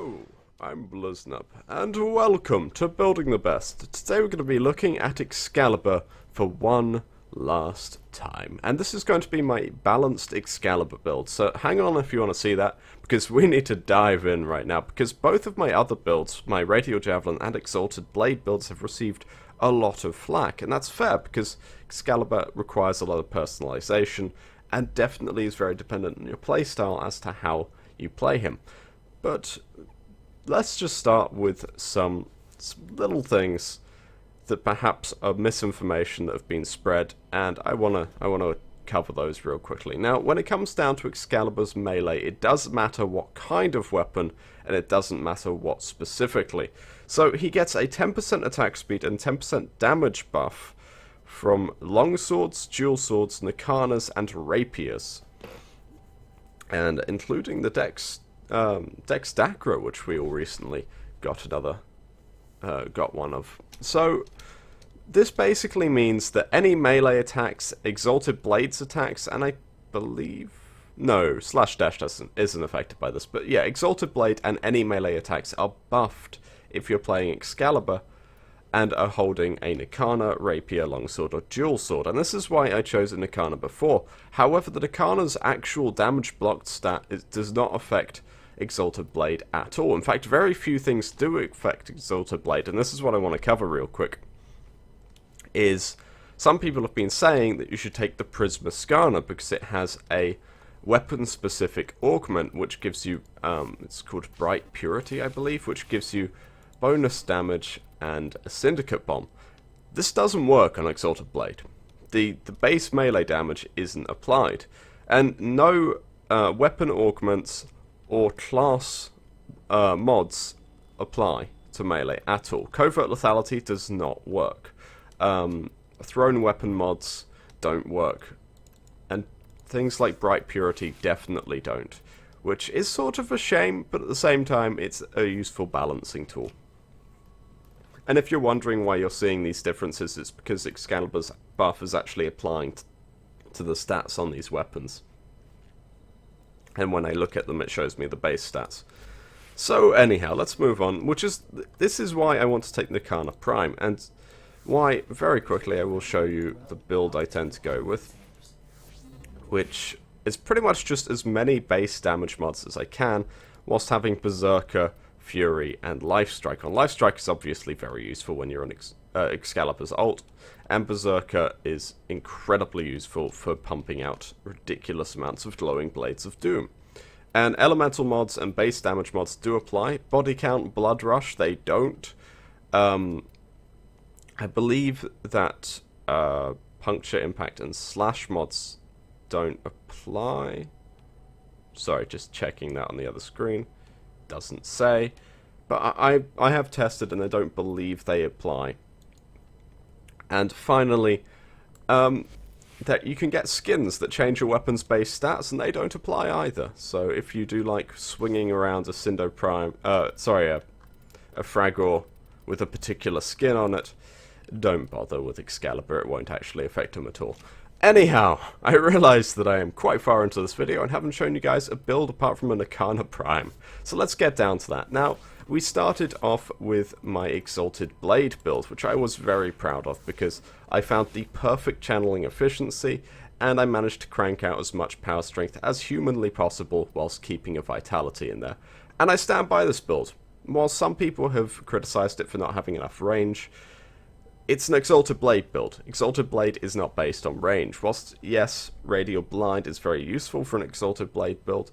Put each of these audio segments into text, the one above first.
Hello, I'm Bliznub, and welcome to Building the Best. Today we're going to be looking at Excalibur for one last time. And this is going to be my balanced Excalibur build, so hang on if you want to see that, because we need to dive in right now, because both of my other builds, my Radial Javelin and Exalted Blade builds, have received a lot of flack, and that's fair, because Excalibur requires a lot of personalization, and definitely is very dependent on your playstyle as to how you play him. But let's just start with some little things that perhaps are misinformation that have been spread, and I wanna cover those real quickly. Now, when it comes down to Excalibur's melee, it does matter what kind of weapon, and it doesn't matter what specifically. So he gets a 10% attack speed and 10% damage buff from longswords, dual swords, nakanas, and rapiers, and including the Dex Dacra, which we all recently got one of. So this basically means that any melee attacks, Exalted Blades attacks, and I believe no, Slash Dash isn't affected by this, but yeah, Exalted Blade and any melee attacks are buffed if you're playing Excalibur and are holding a Nakana, Rapier, Longsword, or Dual Sword. And this is why I chose a Nakana before. However, the Nakana's actual damage blocked stat does not affect Exalted Blade at all. In fact, very few things do affect Exalted Blade, and this is what I want to cover real quick. Is some people have been saying that you should take the Prisma Scanner because it has a weapon-specific augment, which gives you, it's called Bright Purity, I believe, which gives you bonus damage and a Syndicate Bomb. This doesn't work on Exalted Blade. The base melee damage isn't applied, and no weapon augments or class mods apply to melee at all. Covert Lethality does not work. Thrown weapon mods don't work, and things like Bright Purity definitely don't, which is sort of a shame, but at the same time it's a useful balancing tool. And if you're wondering why you're seeing these differences, it's because Excalibur's buff is actually applying to the stats on these weapons. And when I look at them, it shows me the base stats. So anyhow, let's move on, this is why I want to take Nakana Prime, and why, very quickly, I will show you the build I tend to go with, which is pretty much just as many base damage mods as I can, whilst having Berserker, Fury, and Lifestrike on. Lifestrike is obviously very useful when you're on Excalibur's ult, and Berserker is incredibly useful for pumping out ridiculous amounts of glowing Blades of Doom. And elemental mods and base damage mods do apply. Body count, Blood Rush, they don't. I believe that Puncture, Impact, and Slash mods don't apply. Sorry, just checking that on the other screen. Doesn't say. But I have tested and I don't believe they apply. And finally, that you can get skins that change your weapon's base stats, and they don't apply either. So if you do like swinging around a Syndo Prime, a Fragor with a particular skin on it, don't bother with Excalibur, it won't actually affect him at all. Anyhow, I realise that I am quite far into this video and haven't shown you guys a build apart from a Nakana Prime. So let's get down to that. Now, we started off with my Exalted Blade build, which I was very proud of because I found the perfect channeling efficiency and I managed to crank out as much power strength as humanly possible whilst keeping a vitality in there. And I stand by this build. While some people have criticised it for not having enough range, it's an Exalted Blade build. Exalted Blade is not based on range. Whilst, yes, Radial Blind is very useful for an Exalted Blade build,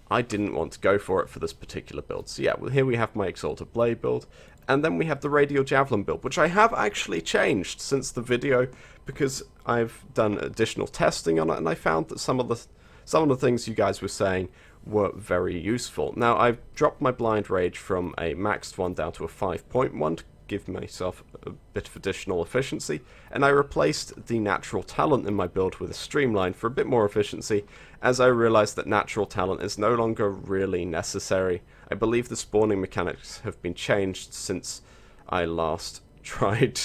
I didn't want to go for it for this particular build. So yeah, well, here we have my Exalted Blade build, and then we have the Radial Javelin build, which I have actually changed since the video, because I've done additional testing on it, and I found that some of the things you guys were saying were very useful. Now, I've dropped my Blind Rage from a maxed one down to a 5.1 to give myself a bit of additional efficiency, and I replaced the Natural Talent in my build with a Streamline for a bit more efficiency, as I realised that Natural Talent is no longer really necessary. I believe the spawning mechanics have been changed since I last tried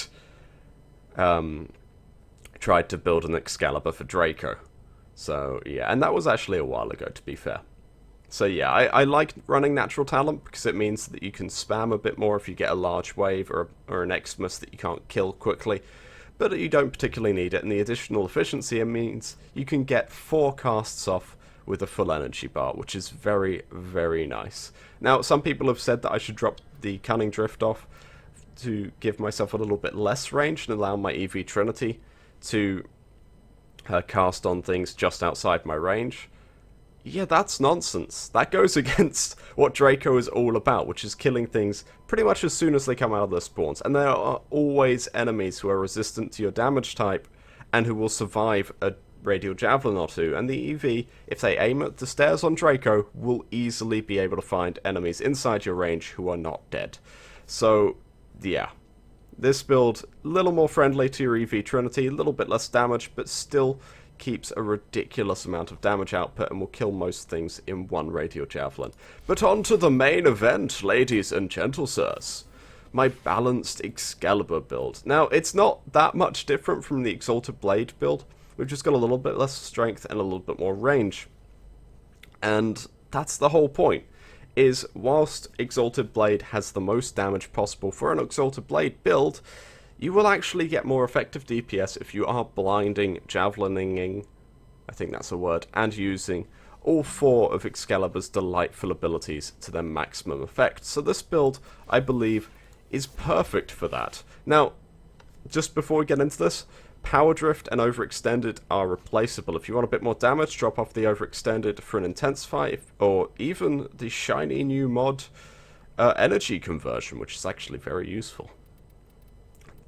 to build an Excalibur for Draco. So yeah, and that was actually a while ago, to be fair. So yeah, I like running natural talent because it means that you can spam a bit more if you get a large wave or an Xmas that you can't kill quickly, but you don't particularly need it, and the additional efficiency means you can get 4 casts off with a full energy bar, which is very, very nice. Now, some people have said that I should drop the Cunning Drift off to give myself a little bit less range and allow my EV Trinity to cast on things just outside my range. Yeah, that's nonsense. That goes against what Draco is all about, which is killing things pretty much as soon as they come out of their spawns. And there are always enemies who are resistant to your damage type and who will survive a Radial Javelin or two. And the EV, if they aim at the stairs on Draco, will easily be able to find enemies inside your range who are not dead. So, yeah. This build, a little more friendly to your EV Trinity, a little bit less damage, but still keeps a ridiculous amount of damage output and will kill most things in one Radial Javelin. But on to the main event, ladies and gentle sirs. My balanced Excalibur build. Now, it's not that much different from the Exalted Blade build. We've just got a little bit less strength and a little bit more range. And that's the whole point, is whilst Exalted Blade has the most damage possible for an Exalted Blade build, you will actually get more effective DPS if you are blinding, javelining, I think that's a word, and using all 4 of Excalibur's delightful abilities to their maximum effect. So this build, I believe, is perfect for that. Now, just before we get into this, Power Drift and Overextended are replaceable. If you want a bit more damage, drop off the Overextended for an Intensify, or even the shiny new mod, Energy Conversion, which is actually very useful.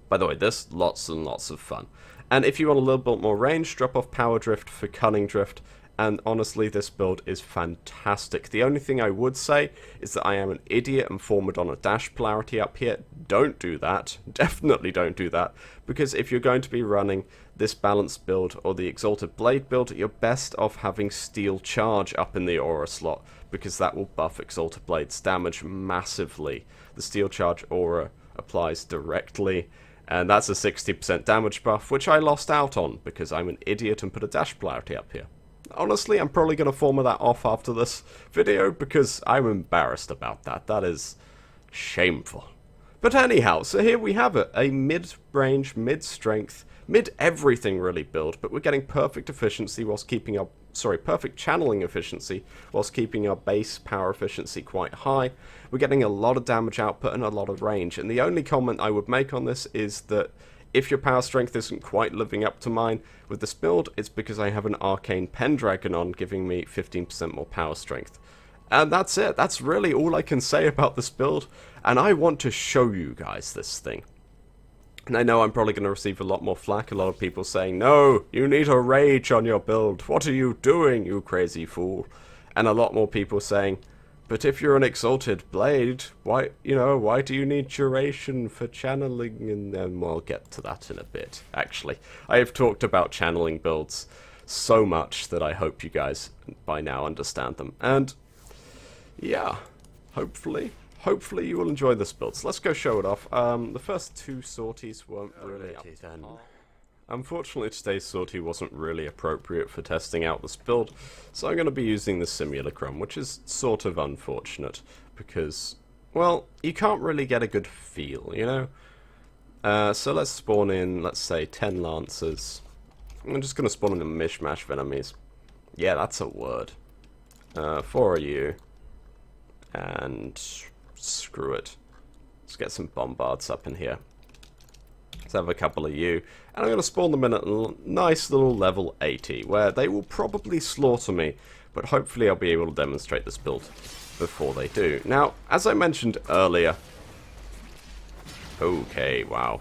By the way, this lots and lots of fun. And if you want a little bit more range, drop off Power Drift for Cunning Drift. And honestly, this build is fantastic. The only thing I would say is that I am an idiot and formed on a dash polarity up here. Don't do that. Definitely don't do that. Because if you're going to be running this balanced build or the Exalted Blade build, you're best off having Steel Charge up in the aura slot, because that will buff Exalted Blade's damage massively. The Steel Charge aura applies directly, and that's a 60% damage buff, which I lost out on because I'm an idiot and put a dash polarity up here. Honestly, I'm probably going to form that off after this video because I'm embarrassed about that. That is shameful. But anyhow, so here we have it. A mid-range, mid-strength, mid-everything really build, but we're getting perfect efficiency whilst keeping our... perfect channeling efficiency whilst keeping our base power efficiency quite high. We're getting a lot of damage output and a lot of range. And the only comment I would make on this is that if your power strength isn't quite living up to mine with this build, it's because I have an Arcane Pendragon on, giving me 15% more power strength. And that's it. That's really all I can say about this build. And I want to show you guys this thing. And I know I'm probably going to receive a lot more flack. A lot of people saying, no, you need a rage on your build. What are you doing, you crazy fool? And a lot more people saying, but if you're an Exalted Blade, why do you need duration for channeling? And then we'll get to that in a bit, actually. I have talked about channeling builds so much that I hope you guys by now understand them. And yeah, hopefully you will enjoy this build. So let's go show it off. The first 2 sorties weren't really up to par. Unfortunately, today's sortie wasn't really appropriate for testing out this build, so I'm going to be using the Simulacrum, which is sort of unfortunate, because, well, you can't really get a good feel, you know? So let's spawn in, let's say, 10 Lancers. I'm just going to spawn in a mishmash of enemies. Yeah, that's a word. 4 of you. And screw it. Let's get some Bombards up in here. Let's have a couple of you. And I'm going to spawn them in at a nice little level 80, where they will probably slaughter me, but hopefully I'll be able to demonstrate this build before they do. Now, as I mentioned earlier... Okay, wow.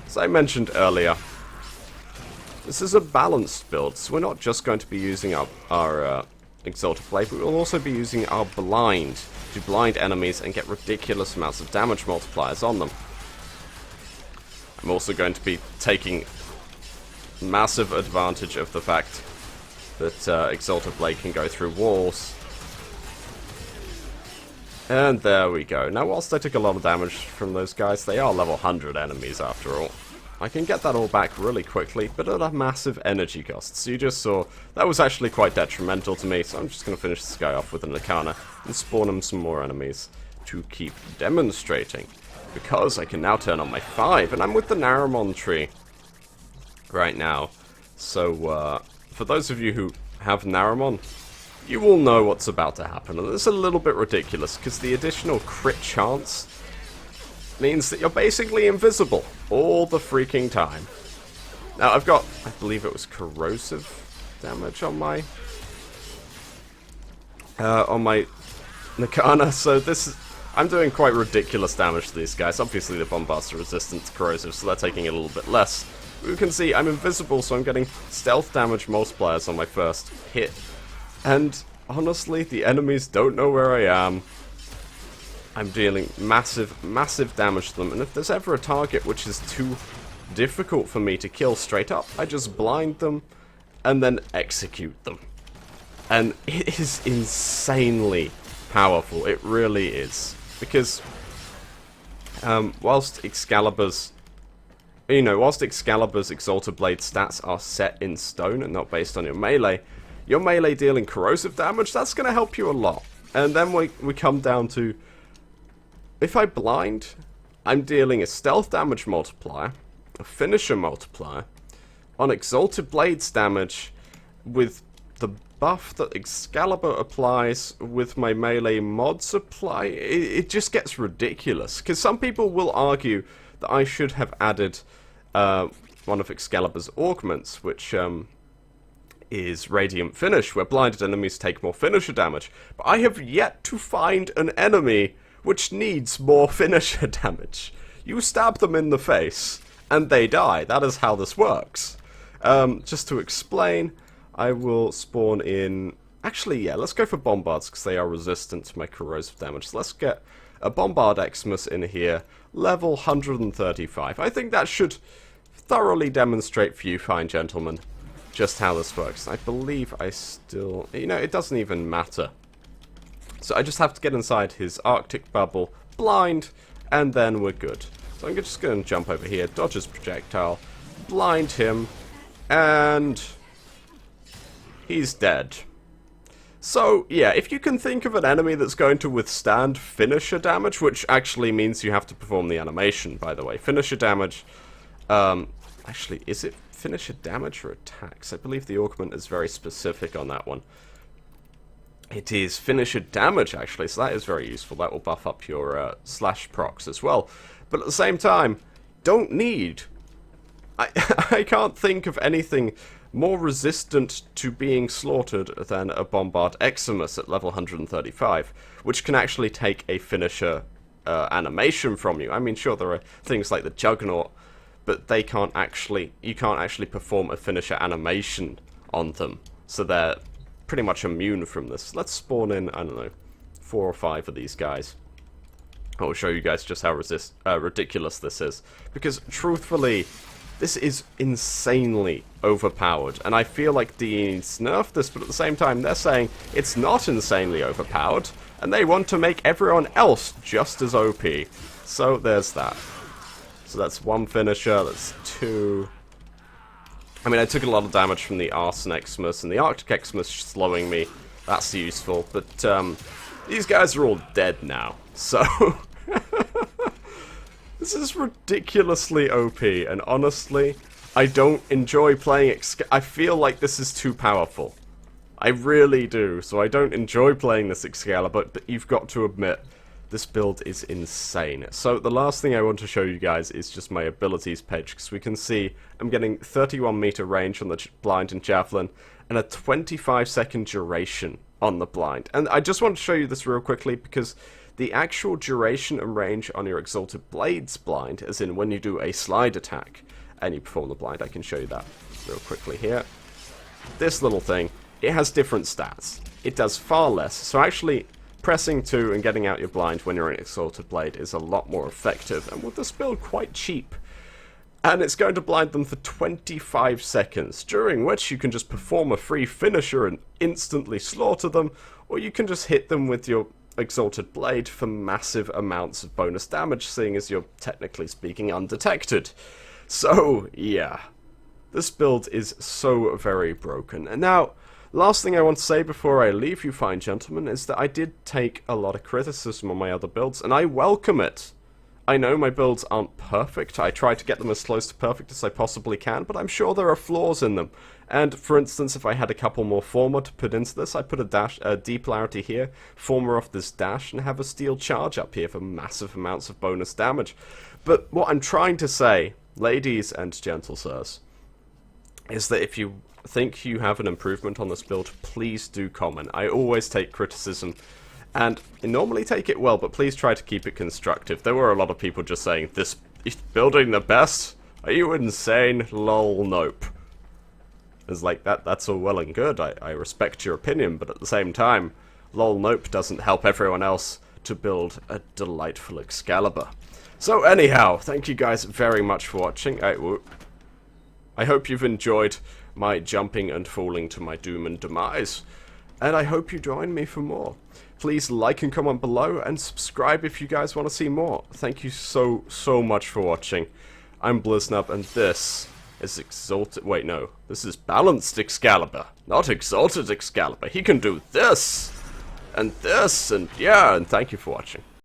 As I mentioned earlier, this is a balanced build, so we're not just going to be using our Exalted Blade, but we'll also be using our Blind to blind enemies and get ridiculous amounts of damage multipliers on them. I'm also going to be taking massive advantage of the fact that Exalted Blade can go through walls. And there we go. Now, whilst I took a lot of damage from those guys, they are level 100 enemies after all. I can get that all back really quickly, but at a massive energy cost. So you just saw, that was actually quite detrimental to me, so I'm just going to finish this guy off with an Arcana and spawn him some more enemies to keep demonstrating. Because I can now turn on my 5, and I'm with the Naramon tree right now. So, for those of you who have Naramon, you will know what's about to happen. And it's a little bit ridiculous, because the additional crit chance means that you're basically invisible all the freaking time. Now, I've got, I believe it was corrosive damage on my Nakana, so this is, I'm doing quite ridiculous damage to these guys. Obviously, the Bombards are resistant to corrosive, so they're taking a little bit less. But you can see I'm invisible, so I'm getting stealth damage multipliers on my first hit. And honestly, the enemies don't know where I am. I'm dealing massive, massive damage to them, and if there's ever a target which is too difficult for me to kill straight up, I just blind them and then execute them. And it is insanely powerful, it really is. Because whilst Excalibur's Exalted Blade stats are set in stone and not based on your melee dealing corrosive damage, that's going to help you a lot. And then we come down to, if I blind, I'm dealing a stealth damage multiplier, a finisher multiplier, on Exalted Blades damage with the buff that Excalibur applies with my melee mod supply. It just gets ridiculous. Because some people will argue that I should have added one of Excalibur's augments, which is Radiant Finish, where blinded enemies take more finisher damage. But I have yet to find an enemy which needs more finisher damage. You stab them in the face, and they die. That is how this works. Just to explain, I will spawn in... Actually, yeah, let's go for Bombards, because they are resistant to my corrosive damage. So let's get a Bombard Xmas in here, level 135. I think that should thoroughly demonstrate for you, fine gentlemen, just how this works. I believe I still... You know, it doesn't even matter. So I just have to get inside his Arctic bubble, blind, and then we're good. So I'm just going to jump over here, dodge his projectile, blind him, and he's dead. So, yeah, if you can think of an enemy that's going to withstand finisher damage, which actually means you have to perform the animation, by the way. Finisher damage, actually, is it finisher damage or attacks? I believe the augment is very specific on that one. It is finisher damage, actually, so that is very useful. That will buff up your slash procs as well. But at the same time, don't need... I can't think of anything more resistant to being slaughtered than a Bombard Eximus at level 135, which can actually take a finisher animation from you. I mean, sure, there are things like the Juggernaut, but they can't actually... You can't actually perform a finisher animation on them, so they're pretty much immune from this. Let's spawn in, I don't know, 4 or 5 of these guys. I'll show you guys just how ridiculous this is. Because, truthfully, this is insanely overpowered. And I feel like DE's nerfed this, but at the same time, they're saying it's not insanely overpowered. And they want to make everyone else just as OP. So, there's that. So that's 1 finisher, that's 2... I mean, I took a lot of damage from the Arson Xmas, and the Arctic Xmas slowing me. That's useful, but these guys are all dead now. So, this is ridiculously OP, and honestly, I don't enjoy playing I feel like this is too powerful. I really do, so I don't enjoy playing this Excalibur, but you've got to admit, this build is insane. So the last thing I want to show you guys is just my abilities page, because we can see I'm getting 31 meter range on the blind and javelin, and a 25-second duration on the blind. And I just want to show you this real quickly, because the actual duration and range on your Exalted Blades blind, as in when you do a slide attack and you perform the blind, I can show you that real quickly here. This little thing, it has different stats. It does far less, so actually pressing 2 and getting out your blind when you're in Exalted Blade is a lot more effective, and with this build quite cheap. And it's going to blind them for 25 seconds, during which you can just perform a free finisher and instantly slaughter them, or you can just hit them with your Exalted Blade for massive amounts of bonus damage, seeing as you're technically speaking undetected. So, yeah. This build is so very broken. And now, last thing I want to say before I leave you fine gentlemen is that I did take a lot of criticism on my other builds, and I welcome it. I know my builds aren't perfect. I try to get them as close to perfect as I possibly can, but I'm sure there are flaws in them. And, for instance, if I had a couple more Former to put into this, I'd put a D polarity here, Former off this dash, and have a Steel Charge up here for massive amounts of bonus damage. But what I'm trying to say, ladies and gentle sirs, is that if you think you have an improvement on this build, please do comment. I always take criticism, and I normally take it well, but please try to keep it constructive. There were a lot of people just saying, this is building the best? Are you insane? Lol, nope. It's like, that's all well and good, I respect your opinion, but at the same time, lol, nope doesn't help everyone else to build a delightful Excalibur. So anyhow, thank you guys very much for watching. I hope you've enjoyed my jumping and falling to my doom and demise, and I hope you join me for more. Please like and comment below, and subscribe if you guys want to see more. Thank you so much for watching. I'm Bliznub, and this is Exalted... Wait, no. This is Balanced Excalibur, not Exalted Excalibur. He can do this, and yeah, and thank you for watching.